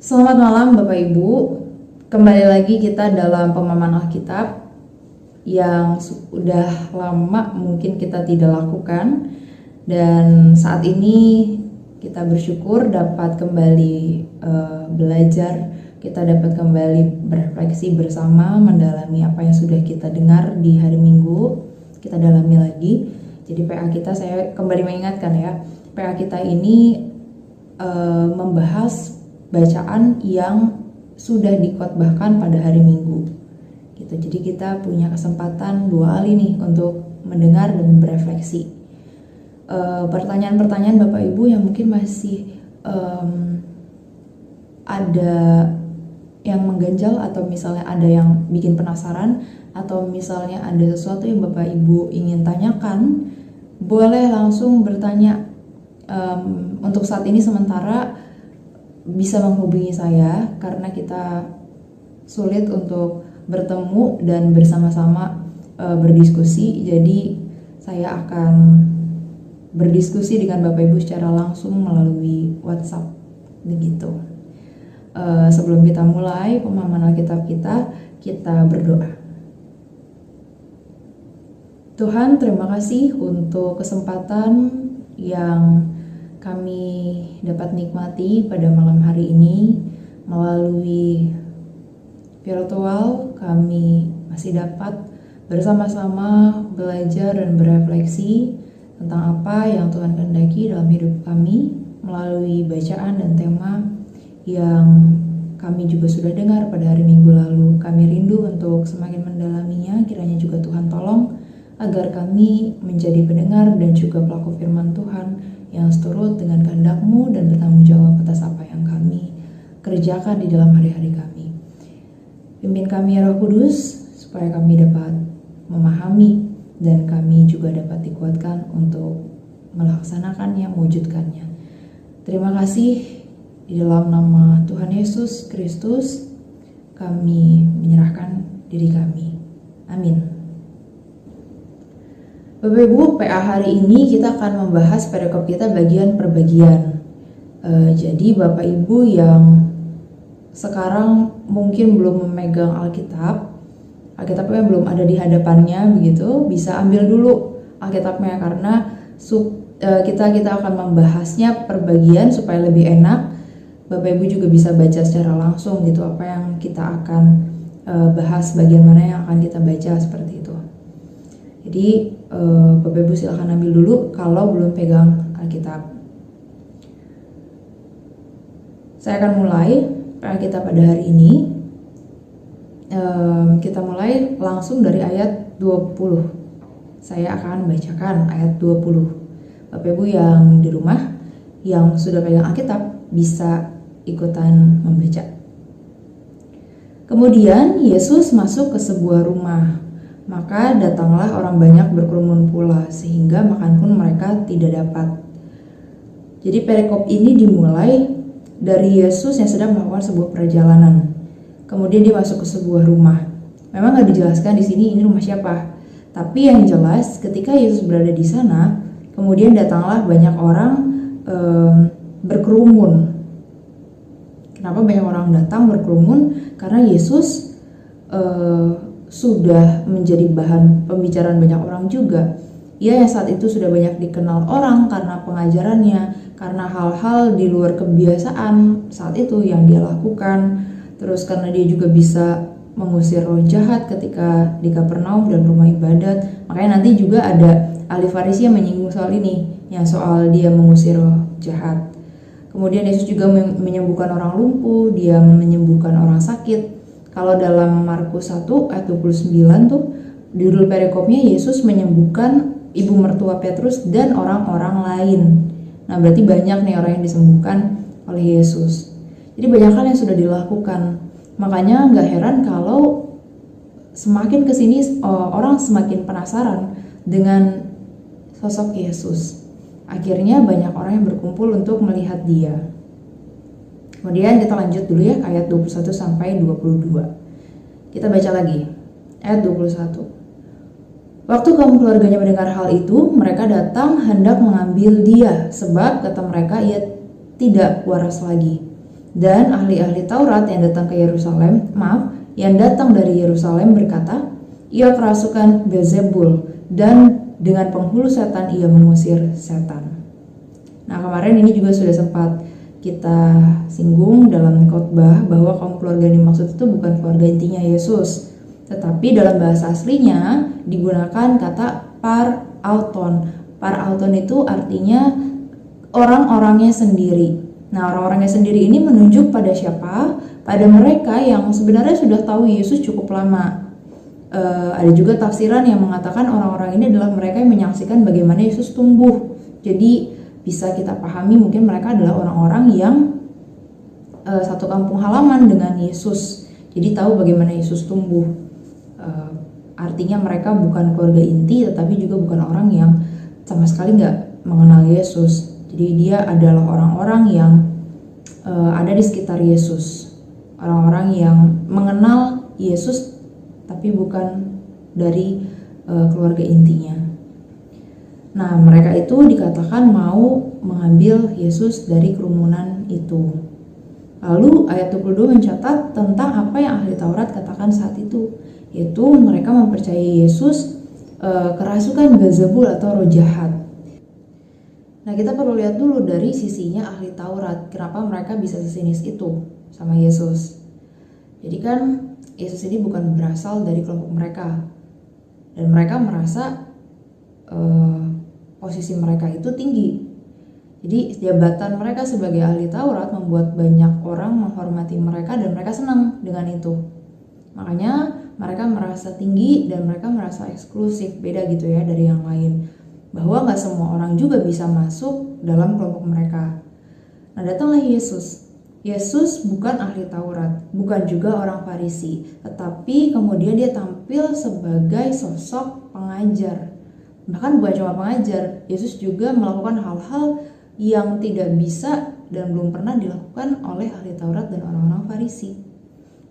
Selamat malam Bapak Ibu. Kembali lagi kita dalam pemahaman Alkitab yang sudah lama mungkin kita tidak lakukan. Dan saat ini kita bersyukur dapat kembali belajar, kita dapat kembali berefleksi bersama, mendalami apa yang sudah kita dengar di hari Minggu. Kita dalami lagi. Jadi PA kita, saya kembali mengingatkan ya, PA kita ini membahas bacaan yang sudah dikhotbahkan pada hari Minggu gitu. Jadi kita punya kesempatan 2 kali nih untuk mendengar dan berefleksi. Pertanyaan-pertanyaan Bapak Ibu yang mungkin masih ada yang mengganjal, atau misalnya ada yang bikin penasaran, atau misalnya ada sesuatu yang Bapak Ibu ingin tanyakan, boleh langsung bertanya. Untuk saat ini sementara bisa menghubungi saya karena kita sulit untuk bertemu dan bersama-sama berdiskusi. Jadi saya akan berdiskusi dengan Bapak Ibu secara langsung melalui WhatsApp begitu. Sebelum kita mulai pemahaman Alkitab kita berdoa. Tuhan, terima kasih untuk kesempatan yang kami dapat nikmati pada malam hari ini. Melalui virtual kami masih dapat bersama-sama belajar dan berefleksi tentang apa yang Tuhan kehendaki dalam hidup kami melalui bacaan dan tema yang kami juga sudah dengar pada hari Minggu lalu. Kami rindu untuk semakin mendalaminya. Kiranya juga Tuhan tolong agar kami menjadi pendengar dan juga pelaku firman Tuhan yang seturut dengan kehendak-Mu dan bertanggung jawab atas apa yang kami kerjakan di dalam hari-hari kami. Pimpin kami ya Roh Kudus, supaya kami dapat memahami dan kami juga dapat dikuatkan untuk melaksanakannya, mewujudkannya. Terima kasih, di dalam nama Tuhan Yesus Kristus kami menyerahkan diri kami. Amin. Bapak Ibu, PA hari ini kita akan membahas perikop kita bagian per bagian. Jadi Bapak Ibu yang sekarang mungkin belum memegang Alkitabnya belum ada di hadapannya begitu, bisa ambil dulu Alkitabnya karena kita akan membahasnya per bagian supaya lebih enak. Bapak Ibu juga bisa baca secara langsung gitu apa yang kita akan bahas, bagian mana yang akan kita baca, seperti itu. Jadi Bapak Ibu silahkan ambil dulu kalau belum pegang Alkitab. Saya akan mulai Alkitab pada hari ini. Kita mulai langsung dari ayat 20. Saya akan bacakan ayat 20. Bapak Ibu yang di rumah yang sudah pegang Alkitab bisa ikutan membaca. Kemudian Yesus masuk ke sebuah rumah. Maka datanglah orang banyak berkerumun pula, sehingga makan pun mereka tidak dapat. Jadi perikop ini dimulai dari Yesus yang sedang melakukan sebuah perjalanan. Kemudian dia masuk ke sebuah rumah. Memang gak dijelaskan di sini ini rumah siapa. Tapi yang jelas ketika Yesus berada di sana, kemudian datanglah banyak orang berkerumun. Kenapa banyak orang datang berkerumun? Karena Yesus sudah menjadi bahan pembicaraan banyak orang juga. Ia yang saat itu sudah banyak dikenal orang karena pengajarannya, karena hal-hal di luar kebiasaan saat itu yang dia lakukan. Terus karena dia juga bisa mengusir roh jahat ketika di Kapernaum dan rumah ibadat. Makanya nanti juga ada ahli Farisi yang menyinggung soal ini, yang soal dia mengusir roh jahat. Kemudian Yesus juga menyembuhkan orang lumpuh, dia menyembuhkan orang sakit. Kalau dalam Markus 1 ayat 29 tuh judul perikopnya Yesus menyembuhkan ibu mertua Petrus dan orang-orang lain. Nah berarti banyak nih orang yang disembuhkan oleh Yesus. Jadi banyak hal yang sudah dilakukan. Makanya gak heran kalau semakin kesini orang semakin penasaran dengan sosok Yesus. Akhirnya banyak orang yang berkumpul untuk melihat dia. Kemudian kita lanjut dulu ya ayat 21 sampai 22. Kita baca lagi ayat 21. Waktu kaum keluarganya mendengar hal itu, mereka datang hendak mengambil dia, sebab kata mereka ia tidak waras lagi. Dan ahli-ahli Taurat yang datang dari Yerusalem berkata, ia kerasukan Beelzebul, dan dengan penghulu setan ia mengusir setan. Nah, kemarin ini juga sudah sempat kita singgung dalam khotbah bahwa kaum keluarga yang dimaksud itu bukan keluarga intinya Yesus, tetapi dalam bahasa aslinya digunakan kata parauton. Parauton itu artinya orang-orangnya sendiri. Nah, orang-orangnya sendiri ini menunjuk pada siapa? Pada mereka yang sebenarnya sudah tahu Yesus cukup lama. Ada juga tafsiran yang mengatakan orang-orang ini adalah mereka yang menyaksikan bagaimana Yesus tumbuh. Jadi bisa kita pahami mungkin mereka adalah orang-orang yang satu kampung halaman dengan Yesus. Jadi tahu bagaimana Yesus tumbuh. Artinya mereka bukan keluarga inti, tetapi juga bukan orang yang sama sekali nggak mengenal Yesus. Jadi dia adalah orang-orang yang ada di sekitar Yesus, orang-orang yang mengenal Yesus tapi bukan dari keluarga intinya. Nah, mereka itu dikatakan mau mengambil Yesus dari kerumunan itu. Lalu ayat 22 mencatat tentang apa yang ahli Taurat katakan saat itu, yaitu mereka mempercayai Yesus kerasukan Beelzebul atau roh jahat. Nah, kita perlu lihat dulu dari sisinya ahli Taurat, kenapa mereka bisa sesinis itu sama Yesus. Jadi kan Yesus ini bukan berasal dari kelompok mereka, dan mereka merasa posisi mereka itu tinggi. Jadi jabatan mereka sebagai ahli Taurat membuat banyak orang menghormati mereka dan mereka senang dengan itu. Makanya mereka merasa tinggi dan mereka merasa eksklusif, beda gitu ya dari yang lain. Bahwa gak semua orang juga bisa masuk dalam kelompok mereka. Nah, datanglah Yesus. Yesus bukan ahli Taurat, bukan juga orang Farisi, tetapi kemudian dia tampil sebagai sosok pengajar. Bahkan bukan cuma pengajar, Yesus juga melakukan hal-hal yang tidak bisa dan belum pernah dilakukan oleh ahli Taurat dan orang-orang Farisi.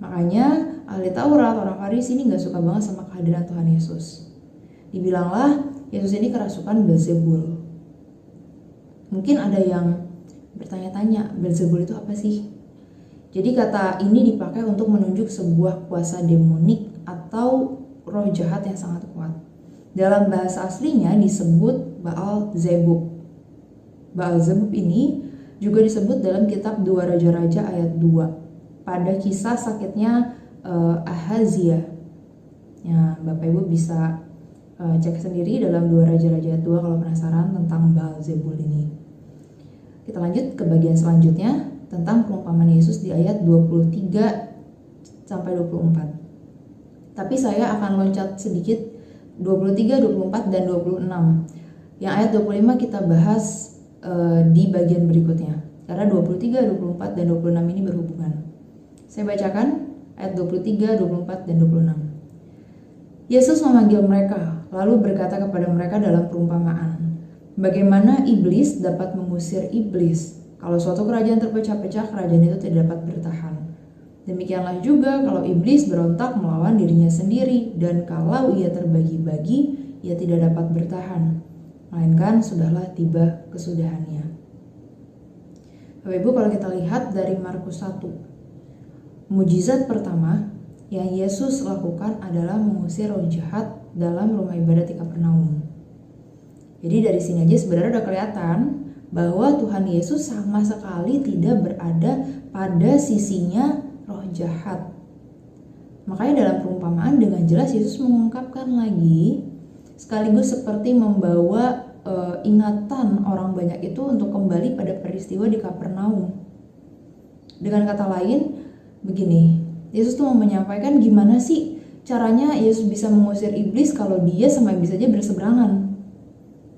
Makanya ahli Taurat, orang Farisi ini gak suka banget sama kehadiran Tuhan Yesus. Dibilanglah Yesus ini kerasukan Beelzebul. Mungkin ada yang bertanya-tanya, Beelzebul itu apa sih? Jadi kata ini dipakai untuk menunjuk sebuah kuasa demonik atau roh jahat yang sangat kuat. Dalam bahasa aslinya disebut Baal-zebub. Baal-zebub ini juga disebut dalam kitab 2 Raja-Raja ayat 2 pada kisah sakitnya Ahazia. Ya, Bapak Ibu bisa cek sendiri dalam 2 Raja-Raja ayat 2 kalau penasaran tentang Baal-zebul ini. Kita lanjut ke bagian selanjutnya tentang perumpamaan Yesus di ayat 23 sampai 24. Tapi saya akan loncat sedikit 23, 24 dan 26. Yang ayat 25 kita bahas di bagian berikutnya. Karena 23, 24 dan 26 ini berhubungan. Saya bacakan ayat 23, 24 dan 26. Yesus memanggil mereka lalu berkata kepada mereka dalam perumpamaan, bagaimana iblis dapat mengusir iblis? Kalau suatu kerajaan terpecah-pecah, kerajaan itu tidak dapat bertahan. Demikianlah juga kalau iblis berontak melawan dirinya sendiri, dan kalau ia terbagi-bagi, ia tidak dapat bertahan, melainkan sudahlah tiba kesudahannya. Bapak Ibu, kalau kita lihat dari Markus 1, mujizat pertama yang Yesus lakukan adalah mengusir roh jahat dalam rumah ibadat di Kapernaum. Jadi dari sini aja sebenarnya udah kelihatan bahwa Tuhan Yesus sama sekali tidak berada pada sisinya roh jahat. Makanya dalam perumpamaan dengan jelas Yesus mengungkapkan lagi, sekaligus seperti membawa ingatan orang banyak itu untuk kembali pada peristiwa di Kapernaum. Dengan kata lain, begini, Yesus tuh mau menyampaikan gimana sih caranya Yesus bisa mengusir iblis kalau dia sama iblis saja berseberangan.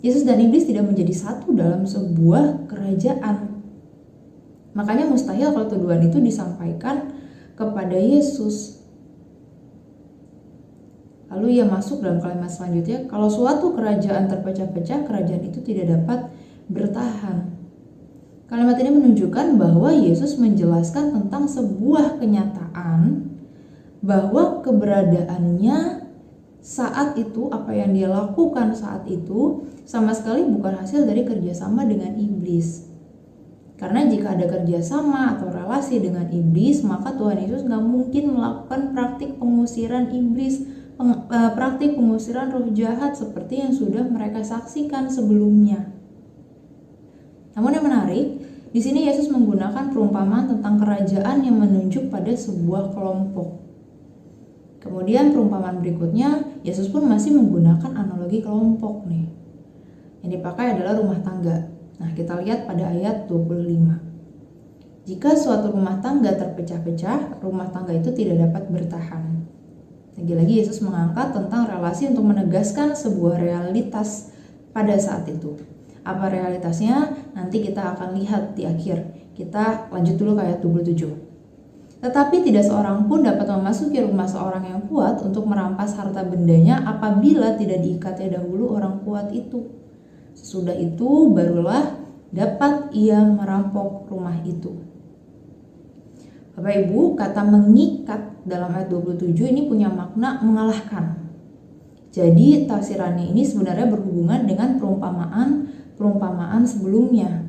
Yesus dan iblis tidak menjadi satu dalam sebuah kerajaan. Makanya mustahil kalau tuduhan itu disampaikan kepada Yesus. Lalu ia masuk dalam kalimat selanjutnya, kalau suatu kerajaan terpecah-pecah, kerajaan itu tidak dapat bertahan. Kalimat ini menunjukkan bahwa Yesus menjelaskan tentang sebuah kenyataan bahwa keberadaannya saat itu, apa yang dia lakukan saat itu sama sekali bukan hasil dari kerjasama dengan iblis. Karena jika ada kerjasama atau relasi dengan iblis, maka Tuhan Yesus nggak mungkin melakukan praktik pengusiran iblis, praktik pengusiran roh jahat seperti yang sudah mereka saksikan sebelumnya. Namun yang menarik, di sini Yesus menggunakan perumpamaan tentang kerajaan yang menunjuk pada sebuah kelompok. Kemudian perumpamaan berikutnya, Yesus pun masih menggunakan analogi kelompok nih. Yang dipakai adalah rumah tangga. Nah, kita lihat pada ayat 25. Jika suatu rumah tangga terpecah-pecah, rumah tangga itu tidak dapat bertahan. Lagi-lagi Yesus mengangkat tentang relasi untuk menegaskan sebuah realitas pada saat itu. Apa realitasnya? Nanti kita akan lihat di akhir. Kita lanjut dulu ke ayat 27. Tetapi tidak seorang pun dapat memasuki rumah seorang yang kuat untuk merampas harta bendanya apabila tidak diikatnya dahulu orang kuat itu. Sesudah itu barulah dapat ia merampok rumah itu. Bapak Ibu, kata mengikat dalam ayat 27 ini punya makna mengalahkan. Jadi tafsirannya ini sebenarnya berhubungan dengan perumpamaan sebelumnya.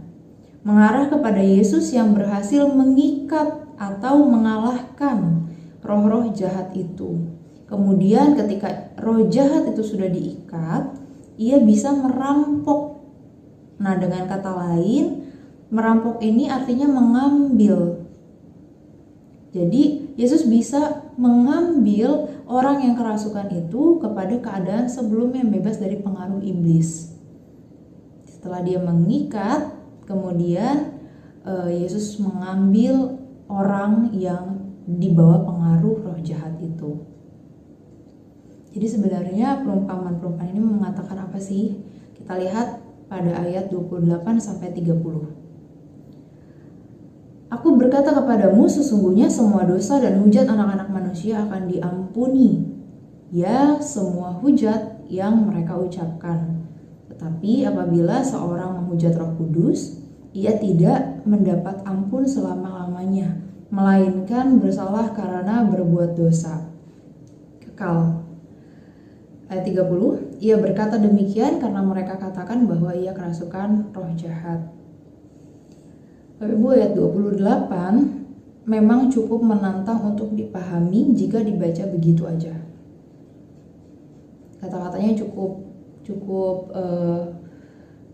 Mengarah kepada Yesus yang berhasil mengikat atau mengalahkan roh-roh jahat itu. Kemudian ketika roh jahat itu sudah diikat, ia bisa merampok. Nah, dengan kata lain, merampok ini artinya mengambil. Jadi, Yesus bisa mengambil orang yang kerasukan itu kepada keadaan sebelumnya bebas dari pengaruh iblis. Setelah dia mengikat, kemudian Yesus mengambil orang yang dibawa pengaruh roh jahat itu. Jadi sebenarnya perumpamaan ini mengatakan apa sih? Kita lihat pada ayat 28 sampai 30. Aku berkata kepadamu, sesungguhnya semua dosa dan hujat anak-anak manusia akan diampuni. Ya, semua hujat yang mereka ucapkan. Tetapi apabila seorang menghujat Roh Kudus, ia tidak mendapat ampun selama-lamanya, melainkan bersalah karena berbuat dosa kekal. Ayat 30, ia berkata demikian karena mereka katakan bahwa ia kerasukan roh jahat. Bapak Ibu, ayat 28 memang cukup menantang untuk dipahami jika dibaca begitu aja. Kata-katanya cukup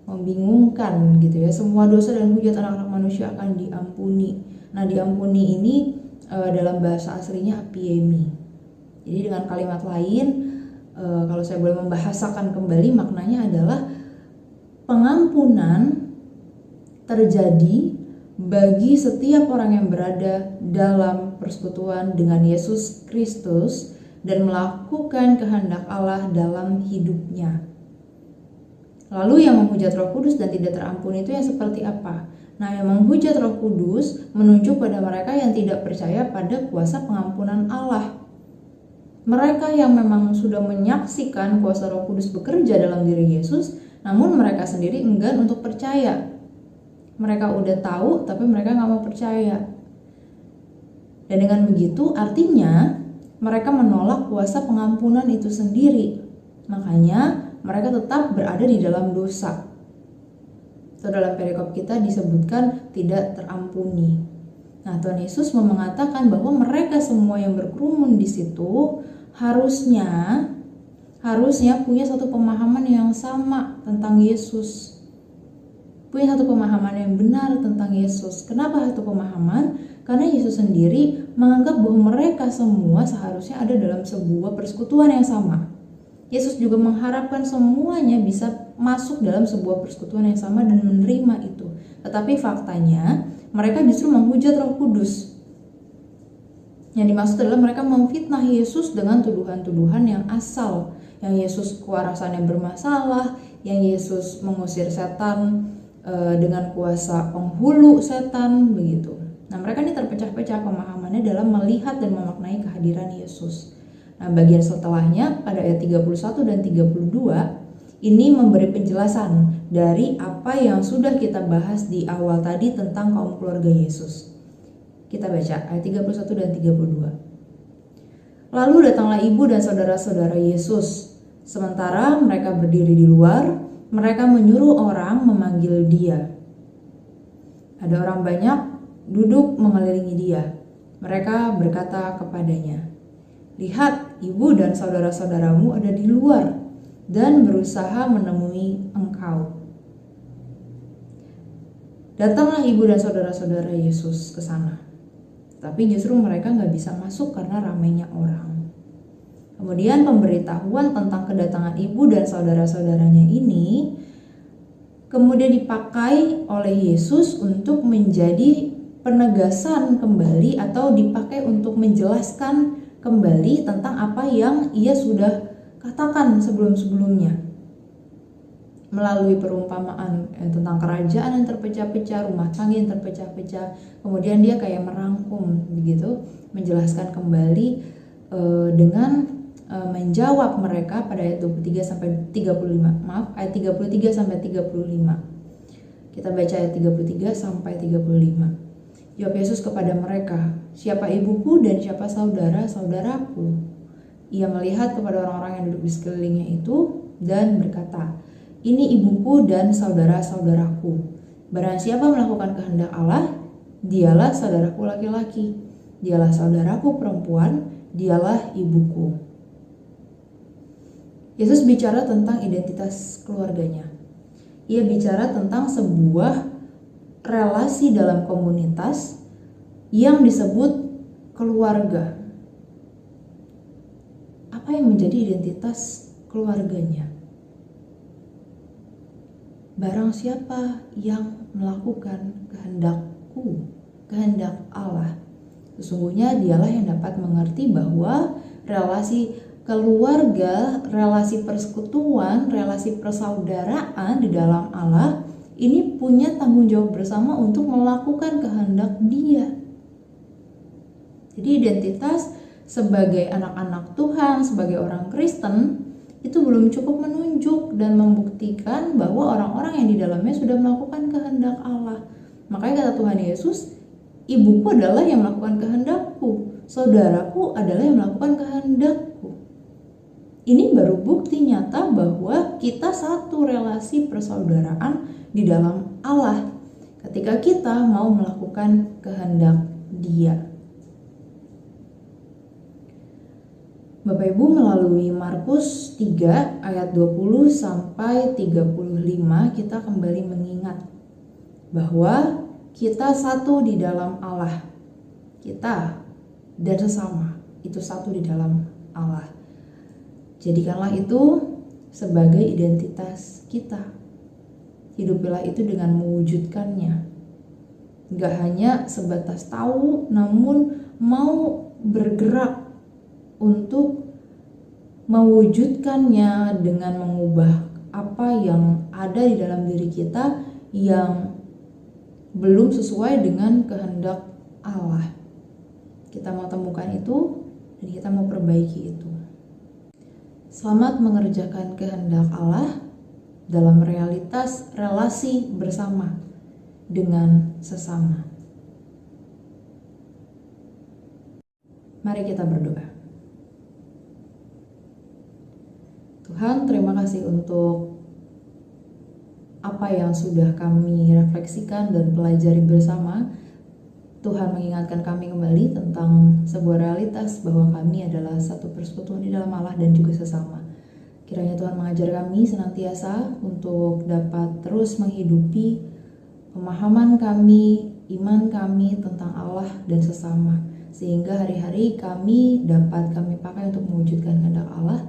membingungkan gitu ya. Semua dosa dan hujat anak-anak manusia akan diampuni. Nah, diampuni ini dalam bahasa aslinya apiemi. Jadi dengan kalimat lain, kalau saya boleh membahasakan kembali, maknanya adalah pengampunan terjadi bagi setiap orang yang berada dalam persekutuan dengan Yesus Kristus dan melakukan kehendak Allah dalam hidupnya. Lalu yang menghujat Roh Kudus dan tidak terampuni itu yang seperti apa? Nah, yang menghujat Roh Kudus menunjuk pada mereka yang tidak percaya pada kuasa pengampunan Allah. Mereka yang memang sudah menyaksikan kuasa Roh Kudus bekerja dalam diri Yesus, namun mereka sendiri enggan untuk percaya. Mereka udah tahu, tapi mereka nggak mau percaya. Dan dengan begitu, artinya mereka menolak kuasa pengampunan itu sendiri. Makanya mereka tetap berada di dalam dosa. Itu dalam perikop kita disebutkan tidak terampuni. Nah, Tuhan Yesus mau mengatakan bahwa mereka semua yang berkerumun di situ harusnya punya satu pemahaman yang sama tentang Yesus. Punya satu pemahaman yang benar tentang Yesus. Kenapa satu pemahaman? Karena Yesus sendiri menganggap bahwa mereka semua seharusnya ada dalam sebuah persekutuan yang sama. Yesus juga mengharapkan semuanya bisa masuk dalam sebuah persekutuan yang sama dan menerima itu. Tetapi faktanya mereka justru menghujat Roh Kudus. Yang dimaksud adalah mereka memfitnah Yesus dengan tuduhan-tuduhan yang asal, yang Yesus kewarasannya bermasalah, yang Yesus mengusir setan dengan kuasa penghulu setan, begitu. Nah, mereka ini terpecah-pecah pemahamannya dalam melihat dan memaknai kehadiran Yesus. Nah, bagian setelahnya pada ayat 31 dan 32 ini memberi penjelasan dari apa yang sudah kita bahas di awal tadi tentang kaum keluarga Yesus. Kita baca ayat 31 dan 32. Lalu datanglah ibu dan saudara-saudara Yesus. Sementara mereka berdiri di luar, mereka menyuruh orang memanggil dia. Ada orang banyak duduk mengelilingi dia. Mereka berkata kepadanya, "Lihat, ibu dan saudara-saudaramu ada di luar dan berusaha menemui engkau." Datanglah ibu dan saudara-saudara Yesus ke sana. Tapi justru mereka nggak bisa masuk karena ramainya orang. Kemudian pemberitahuan tentang kedatangan ibu dan saudara-saudaranya ini kemudian dipakai oleh Yesus untuk menjadi penegasan kembali atau dipakai untuk menjelaskan kembali tentang apa yang ia sudah katakan sebelum-sebelumnya. Melalui perumpamaan tentang kerajaan yang terpecah-pecah, rumah tangga yang terpecah-pecah, kemudian dia kayak merangkum begitu, menjelaskan kembali dengan menjawab mereka pada ayat 23 sampai 35. Maaf, ayat 33 sampai 35. Kita baca ayat 33 sampai 35. Jawab Yesus kepada mereka, "Siapa ibuku dan siapa saudara-saudaraku?" Ia melihat kepada orang-orang yang duduk di sekelilingnya itu dan berkata, "Ini ibuku dan saudara-saudaraku. Barang siapa melakukan kehendak Allah, dialah saudaraku laki-laki, dialah saudaraku perempuan, dialah ibuku." Yesus bicara tentang identitas keluarganya. Ia bicara tentang sebuah relasi dalam komunitas yang disebut keluarga. Apa yang menjadi identitas keluarganya? Barang siapa yang melakukan kehendakku, kehendak Allah, sesungguhnya dialah yang dapat mengerti bahwa relasi keluarga, relasi persekutuan, relasi persaudaraan di dalam Allah ini punya tanggung jawab bersama untuk melakukan kehendak Dia. Jadi identitas sebagai anak-anak Tuhan, sebagai orang Kristen itu belum cukup menunjuk dan membuktikan bahwa orang-orang yang di dalamnya sudah melakukan kehendak Allah. Makanya kata Tuhan Yesus, "Ibuku adalah yang melakukan kehendakku, saudaraku adalah yang melakukan kehendakku." Ini baru bukti nyata bahwa kita satu relasi persaudaraan di dalam Allah ketika kita mau melakukan kehendak Dia. Bapak Ibu, melalui Markus 3 ayat 20 sampai 35 kita kembali mengingat bahwa kita satu di dalam Allah. Kita dan sesama itu satu di dalam Allah. Jadikanlah itu sebagai identitas kita. Hidupilah itu dengan mewujudkannya. Gak hanya sebatas tahu, namun mau bergerak untuk mewujudkannya dengan mengubah apa yang ada di dalam diri kita yang belum sesuai dengan kehendak Allah. Kita mau temukan itu dan kita mau perbaiki itu. Selamat mengerjakan kehendak Allah dalam realitas relasi bersama dengan sesama. Mari kita berdoa. Tuhan, terima kasih untuk apa yang sudah kami refleksikan dan pelajari bersama. Tuhan mengingatkan kami kembali tentang sebuah realitas bahwa kami adalah satu persekutuan di dalam Allah dan juga sesama. Kiranya Tuhan mengajar kami senantiasa untuk dapat terus menghidupi pemahaman kami, iman kami tentang Allah dan sesama, sehingga hari-hari kami dapat kami pakai untuk mewujudkan kehendak Allah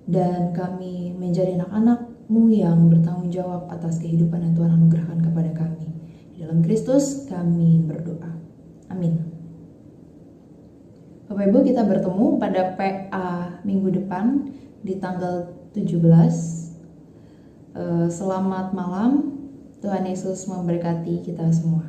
dan kami menjadi anak-anak-Mu yang bertanggung jawab atas kehidupan yang Tuhan anugerahkan kepada kami. Di dalam Kristus kami berdoa. Amin. Bapak Ibu, kita bertemu pada PA minggu depan di tanggal 17. Selamat malam. Tuhan Yesus memberkati kita semua.